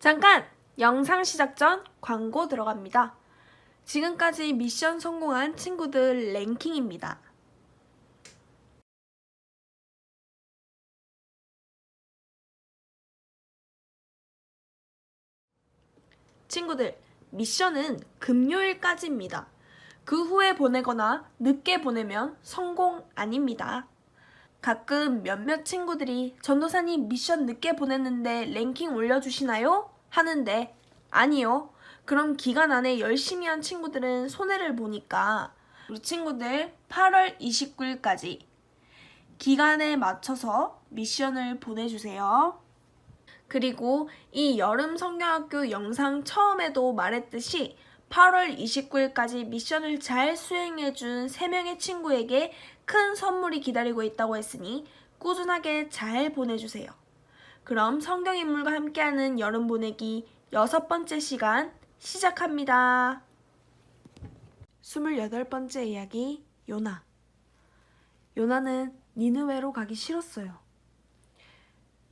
잠깐! 영상 시작 전 광고 들어갑니다. 지금까지 미션 성공한 친구들 랭킹입니다. 친구들, 미션은 금요일까지입니다. 그 후에 보내거나 늦게 보내면 성공 아닙니다. 가끔 몇몇 친구들이 전도사님 미션 늦게 보냈는데 랭킹 올려주시나요? 하는데 아니요. 그럼 기간 안에 열심히 한 친구들은 손해를 보니까 우리 친구들 8월 29일까지 기간에 맞춰서 미션을 보내주세요. 그리고 이 여름 성경학교 영상 처음에도 말했듯이 8월 29일까지 미션을 잘 수행해준 3명의 친구에게 큰 선물이 기다리고 있다고 했으니 꾸준하게 잘 보내주세요. 그럼 성경인물과 함께하는 여름 보내기 6번째 시간 시작합니다. 28번째 이야기 요나. 요나는 니느웨로 가기 싫었어요.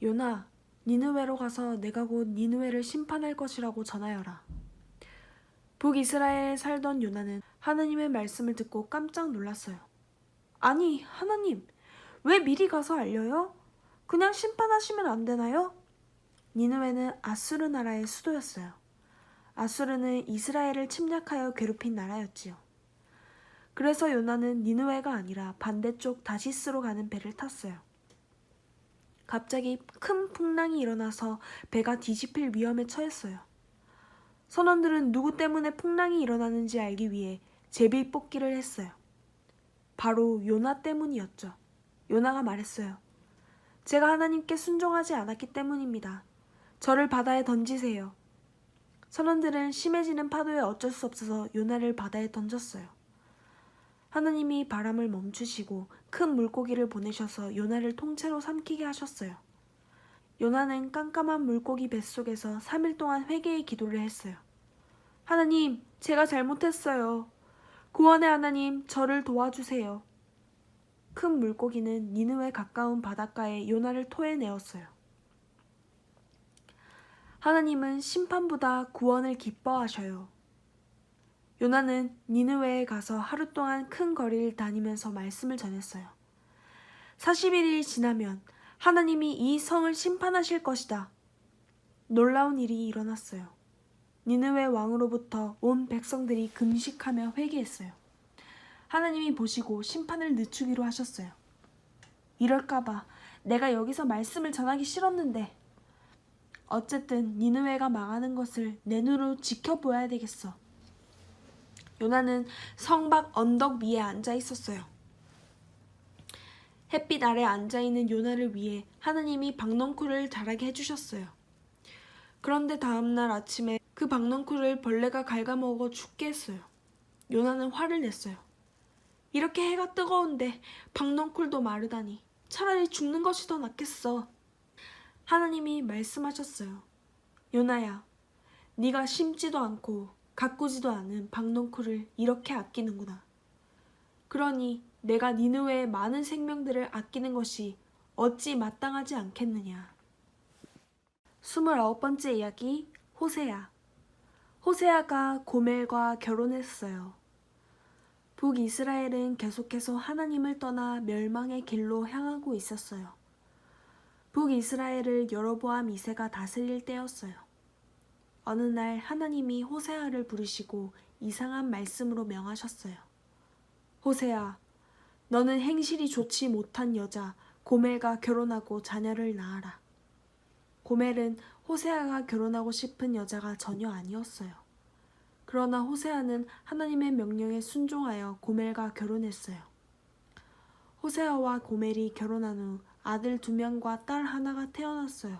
요나, 니느웨로 가서 내가 곧 니느웨를 심판할 것이라고 전하여라. 북이스라엘에 살던 요나는 하나님의 말씀을 듣고 깜짝 놀랐어요. 아니, 하나님, 왜 미리 가서 알려요? 그냥 심판하시면 안 되나요? 니느웨는 아수르 나라의 수도였어요. 아수르는 이스라엘을 침략하여 괴롭힌 나라였지요. 그래서 요나는 니느웨가 아니라 반대쪽 다시스로 가는 배를 탔어요. 갑자기 큰 풍랑이 일어나서 배가 뒤집힐 위험에 처했어요. 선원들은 누구 때문에 풍랑이 일어나는지 알기 위해 제비뽑기를 했어요. 바로 요나 때문이었죠. 요나가 말했어요. 제가 하나님께 순종하지 않았기 때문입니다. 저를 바다에 던지세요. 선원들은 심해지는 파도에 어쩔 수 없어서 요나를 바다에 던졌어요. 하나님이 바람을 멈추시고 큰 물고기를 보내셔서 요나를 통째로 삼키게 하셨어요. 요나는 깜깜한 물고기 뱃속에서 3일 동안 회개의 기도를 했어요. 하나님, 제가 잘못했어요. 구원의 하나님, 저를 도와주세요. 큰 물고기는 니느웨 가까운 바닷가에 요나를 토해내었어요. 하나님은 심판보다 구원을 기뻐하셔요. 요나는 니느웨에 가서 하루 동안 큰 거리를 다니면서 말씀을 전했어요. 41일이 지나면 하나님이 이 성을 심판하실 것이다. 놀라운 일이 일어났어요. 니느웨 왕으로부터 온 백성들이 금식하며 회개했어요. 하나님이 보시고 심판을 늦추기로 하셨어요. 이럴까봐 내가 여기서 말씀을 전하기 싫었는데 어쨌든 니느웨가 망하는 것을 내 눈으로 지켜보아야 되겠어. 요나는 성 밖 언덕 위에 앉아 있었어요. 햇빛 아래 앉아있는 요나를 위해 하나님이 박넝쿨을 자라게 해주셨어요. 그런데 다음날 아침에 그 박넝쿨을 벌레가 갉아먹어 죽게 했어요. 요나는 화를 냈어요. 이렇게 해가 뜨거운데 박넝쿨도 마르다니 차라리 죽는 것이 더 낫겠어. 하나님이 말씀하셨어요. 요나야, 네가 심지도 않고 가꾸지도 않은 박넝쿨을 이렇게 아끼는구나. 그러니 내가 니느웨의 많은 생명들을 아끼는 것이 어찌 마땅하지 않겠느냐. 29번째 이야기 호세아. 호세아가 고멜과 결혼했어요. 북이스라엘은 계속해서 하나님을 떠나 멸망의 길로 향하고 있었어요. 북이스라엘을 여로보암 2세가 다스릴 때였어요. 어느 날 하나님이 호세아를 부르시고 이상한 말씀으로 명하셨어요. 호세아, 너는 행실이 좋지 못한 여자 고멜과 결혼하고 자녀를 낳아라. 고멜은 호세아가 결혼하고 싶은 여자가 전혀 아니었어요. 그러나 호세아는 하나님의 명령에 순종하여 고멜과 결혼했어요. 호세아와 고멜이 결혼한 후 아들 2명과 딸 하나가 태어났어요.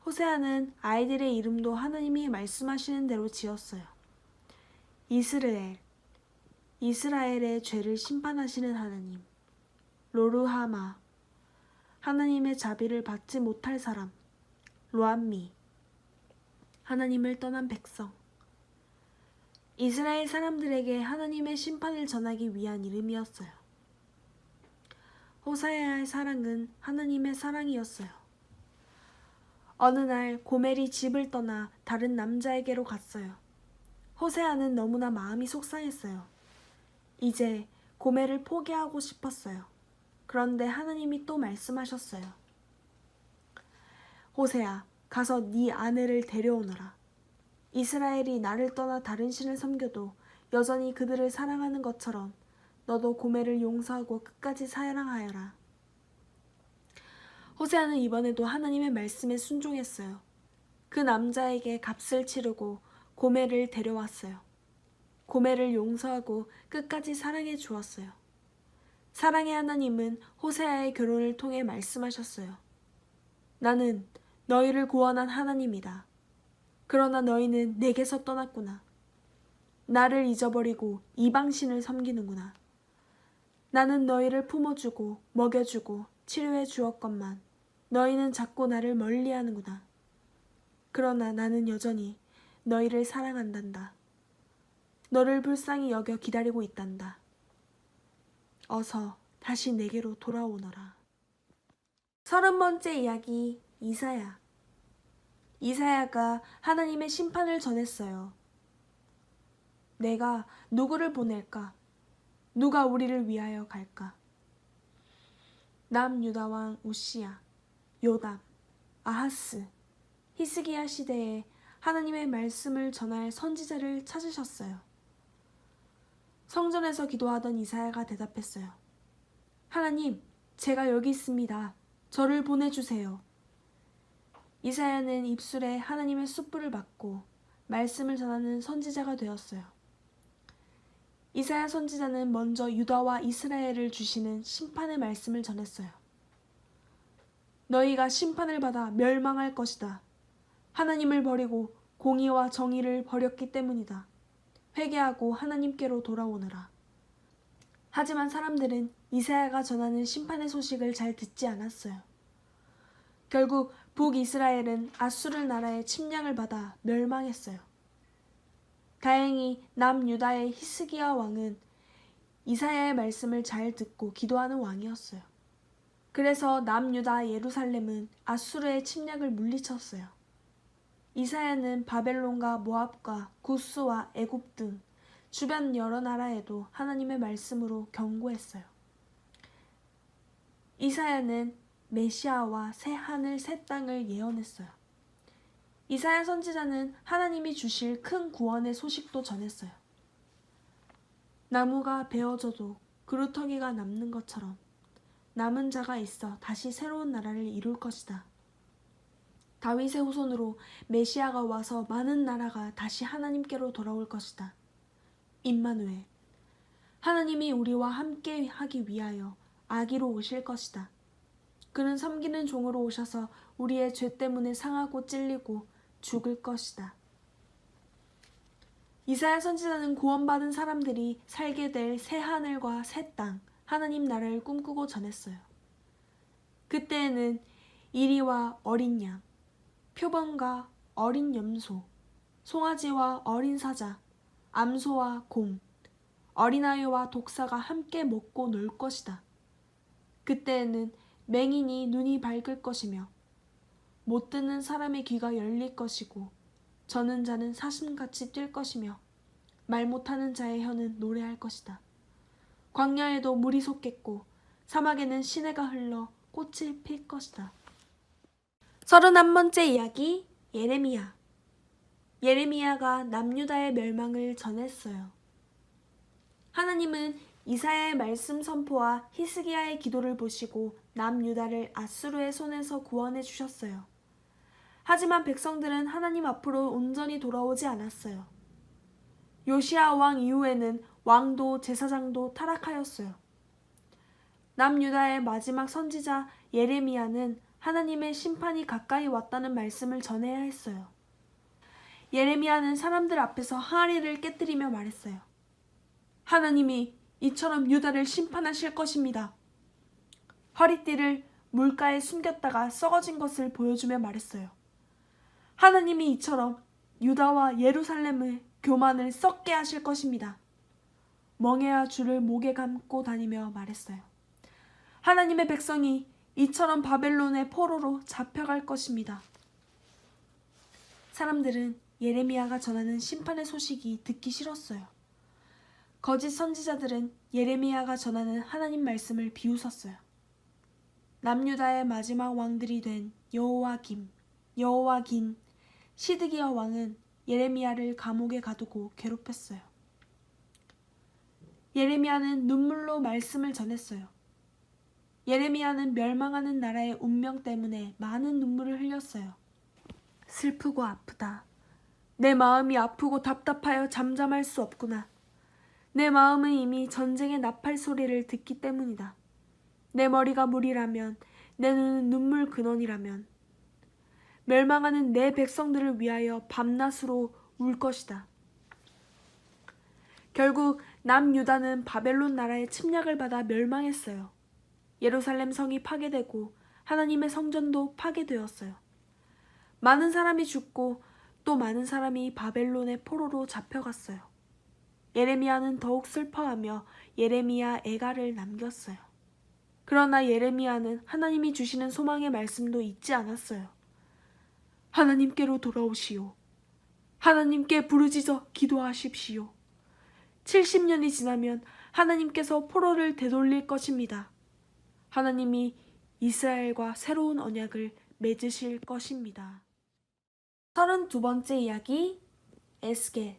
호세아는 아이들의 이름도 하나님이 말씀하시는 대로 지었어요. 이스르엘, 이스라엘의 죄를 심판하시는 하나님. 로르하마, 하나님의 자비를 받지 못할 사람. 로암미, 하나님을 떠난 백성. 이스라엘 사람들에게 하나님의 심판을 전하기 위한 이름이었어요. 호세아의 사랑은 하나님의 사랑이었어요. 어느 날 고멜이 집을 떠나 다른 남자에게로 갔어요. 호세아는 너무나 마음이 속상했어요. 이제 고멜을 포기하고 싶었어요. 그런데 하나님이 또 말씀하셨어요. 호세아, 가서 네 아내를 데려오너라. 이스라엘이 나를 떠나 다른 신을 섬겨도 여전히 그들을 사랑하는 것처럼 너도 고멜을 용서하고 끝까지 사랑하여라. 호세아는 이번에도 하나님의 말씀에 순종했어요. 그 남자에게 값을 치르고 고멜을 데려왔어요. 고멜을 용서하고 끝까지 사랑해 주었어요. 사랑의 하나님은 호세아의 결혼을 통해 말씀하셨어요. 나는 너희를 구원한 하나님이다. 그러나 너희는 내게서 떠났구나. 나를 잊어버리고 이방신을 섬기는구나. 나는 너희를 품어주고 먹여주고 치료해 주었건만 너희는 자꾸 나를 멀리하는구나. 그러나 나는 여전히 너희를 사랑한단다. 너를 불쌍히 여겨 기다리고 있단다. 어서 다시 내게로 돌아오너라. 30번째 이야기 이사야. 이사야가 하나님의 심판을 전했어요. 내가 누구를 보낼까? 누가 우리를 위하여 갈까? 남유다 왕 우시야, 요담, 아하스, 히스기야 시대에 하나님의 말씀을 전할 선지자를 찾으셨어요. 성전에서 기도하던 이사야가 대답했어요. 하나님, 제가 여기 있습니다. 저를 보내주세요. 이사야는 입술에 하나님의 숯불을 받고 말씀을 전하는 선지자가 되었어요. 이사야 선지자는 먼저 유다와 이스라엘을 주시는 심판의 말씀을 전했어요. 너희가 심판을 받아 멸망할 것이다. 하나님을 버리고 공의와 정의를 버렸기 때문이다. 회개하고 하나님께로 돌아오너라. 하지만 사람들은 이사야가 전하는 심판의 소식을 잘 듣지 않았어요. 결국 북이스라엘은 아수르 나라의 침략을 받아 멸망했어요. 다행히 남유다의 히스기야 왕은 이사야의 말씀을 잘 듣고 기도하는 왕이었어요. 그래서 남유다 예루살렘은 아수르의 침략을 물리쳤어요. 이사야는 바벨론과 모압과 구스와 애굽 등 주변 여러 나라에도 하나님의 말씀으로 경고했어요. 이사야는 메시아와 새 하늘 새 땅을 예언했어요. 이사야 선지자는 하나님이 주실 큰 구원의 소식도 전했어요. 나무가 베어져도 그루터기가 남는 것처럼 남은 자가 있어 다시 새로운 나라를 이룰 것이다. 다윗의 후손으로 메시아가 와서 많은 나라가 다시 하나님께로 돌아올 것이다. 임마누엘, 하나님이 우리와 함께 하기 위하여 아기로 오실 것이다. 그는 섬기는 종으로 오셔서 우리의 죄 때문에 상하고 찔리고 죽을 것이다. 이사야 선지자는 구원받은 사람들이 살게 될 새 하늘과 새 땅, 하나님 나라를 꿈꾸고 전했어요. 그때에는 이리와 어린 양, 표범과 어린 염소, 송아지와 어린 사자, 암소와 곰, 어린아이와 독사가 함께 먹고 놀 것이다. 그때에는 맹인이 눈이 밝을 것이며 못 듣는 사람의 귀가 열릴 것이고 저는 자는 사슴같이 뛸 것이며 말 못하는 자의 혀는 노래할 것이다. 광야에도 물이 솟겠고 사막에는 시내가 흘러 꽃이 필 것이다. 31번째 이야기 예레미야. 예레미야가 남유다의 멸망을 전했어요. 하나님은 이사야의 말씀 선포와 히스기야의 기도를 보시고 남유다를 아수르의 손에서 구원해 주셨어요. 하지만 백성들은 하나님 앞으로 온전히 돌아오지 않았어요. 요시야 왕 이후에는 왕도 제사장도 타락하였어요. 남유다의 마지막 선지자 예레미야는 하나님의 심판이 가까이 왔다는 말씀을 전해야 했어요. 예레미야는 사람들 앞에서 항아리를 깨뜨리며 말했어요. 하나님이 이처럼 유다를 심판하실 것입니다. 허리띠를 물가에 숨겼다가 썩어진 것을 보여주며 말했어요. 하나님이 이처럼 유다와 예루살렘의 교만을 썩게 하실 것입니다. 멍에와 줄을 목에 감고 다니며 말했어요. 하나님의 백성이 이처럼 바벨론의 포로로 잡혀갈 것입니다. 사람들은 예레미야가 전하는 심판의 소식이 듣기 싫었어요. 거짓 선지자들은 예레미야가 전하는 하나님 말씀을 비웃었어요. 남유다의 마지막 왕들이 된 여호와김, 여호와긴, 시드기야 왕은 예레미야를 감옥에 가두고 괴롭혔어요. 예레미야는 눈물로 말씀을 전했어요. 예레미야는 멸망하는 나라의 운명 때문에 많은 눈물을 흘렸어요. 슬프고 아프다. 내 마음이 아프고 답답하여 잠잠할 수 없구나. 내 마음은 이미 전쟁의 나팔 소리를 듣기 때문이다. 내 머리가 물이라면, 내 눈은 눈물 근원이라면, 멸망하는 내 백성들을 위하여 밤낮으로 울 것이다. 결국 남유다는 바벨론 나라의 침략을 받아 멸망했어요. 예루살렘 성이 파괴되고 하나님의 성전도 파괴되었어요. 많은 사람이 죽고 또 많은 사람이 바벨론의 포로로 잡혀갔어요. 예레미야는 더욱 슬퍼하며 예레미야 애가를 남겼어요. 그러나 예레미야는 하나님이 주시는 소망의 말씀도 잊지 않았어요. 하나님께로 돌아오시오. 하나님께 부르짖어 기도하십시오. 70년이 지나면 하나님께서 포로를 되돌릴 것입니다. 하나님이 이스라엘과 새로운 언약을 맺으실 것입니다. 32번째 이야기, 에스겔.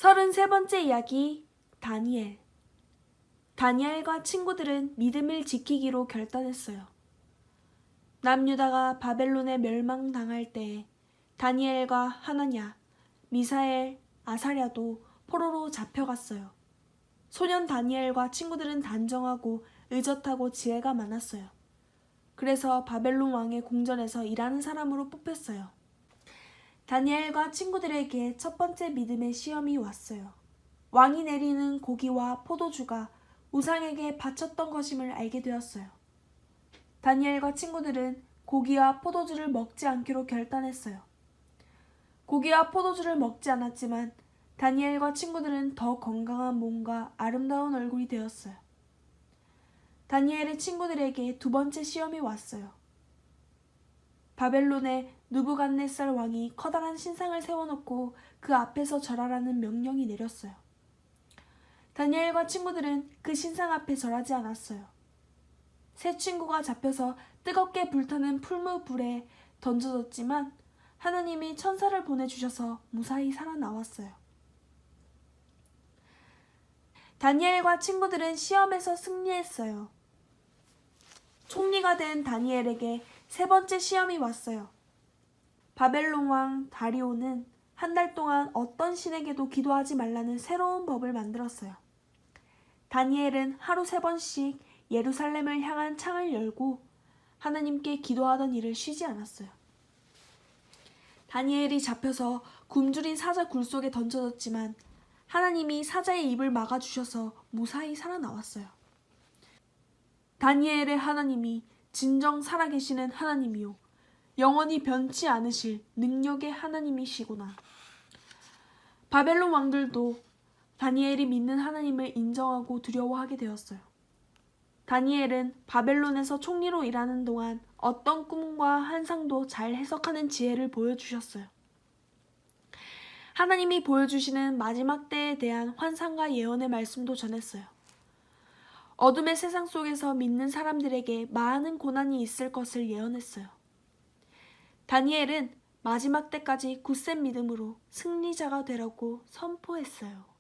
서른세 번째 이야기, 다니엘. 다니엘과 친구들은 믿음을 지키기로 결단했어요. 남유다가 바벨론에 멸망당할 때 다니엘과 하나냐, 미사엘, 아사랴도 포로로 잡혀갔어요. 소년 다니엘과 친구들은 단정하고 의젓하고 지혜가 많았어요. 그래서 바벨론 왕의 궁전에서 일하는 사람으로 뽑혔어요. 다니엘과 친구들에게 첫 번째 믿음의 시험이 왔어요. 왕이 내리는 고기와 포도주가 우상에게 바쳤던 것임을 알게 되었어요. 다니엘과 친구들은 고기와 포도주를 먹지 않기로 결단했어요. 고기와 포도주를 먹지 않았지만 다니엘과 친구들은 더 건강한 몸과 아름다운 얼굴이 되었어요. 다니엘의 친구들에게 두 번째 시험이 왔어요. 바벨론의 느부갓네살 왕이 커다란 신상을 세워놓고 그 앞에서 절하라는 명령이 내렸어요. 다니엘과 친구들은 그 신상 앞에 절하지 않았어요. 세 친구가 잡혀서 뜨겁게 불타는 풀무불에 던져졌지만 하나님이 천사를 보내주셔서 무사히 살아나왔어요. 다니엘과 친구들은 시험에서 승리했어요. 총리가 된 다니엘에게 세 번째 시험이 왔어요. 바벨론 왕 다리오는 한 달 동안 어떤 신에게도 기도하지 말라는 새로운 법을 만들었어요. 다니엘은 하루 3번씩 예루살렘을 향한 창을 열고 하나님께 기도하던 일을 쉬지 않았어요. 다니엘이 잡혀서 굶주린 사자 굴 속에 던져졌지만 하나님이 사자의 입을 막아주셔서 무사히 살아나왔어요. 다니엘의 하나님이 진정 살아계시는 하나님이요 영원히 변치 않으실 능력의 하나님이시구나. 바벨론 왕들도 다니엘이 믿는 하나님을 인정하고 두려워하게 되었어요. 다니엘은 바벨론에서 총리로 일하는 동안 어떤 꿈과 환상도 잘 해석하는 지혜를 보여주셨어요. 하나님이 보여주시는 마지막 때에 대한 환상과 예언의 말씀도 전했어요. 어둠의 세상 속에서 믿는 사람들에게 많은 고난이 있을 것을 예언했어요. 다니엘은 마지막 때까지 굳센 믿음으로 승리자가 되라고 선포했어요.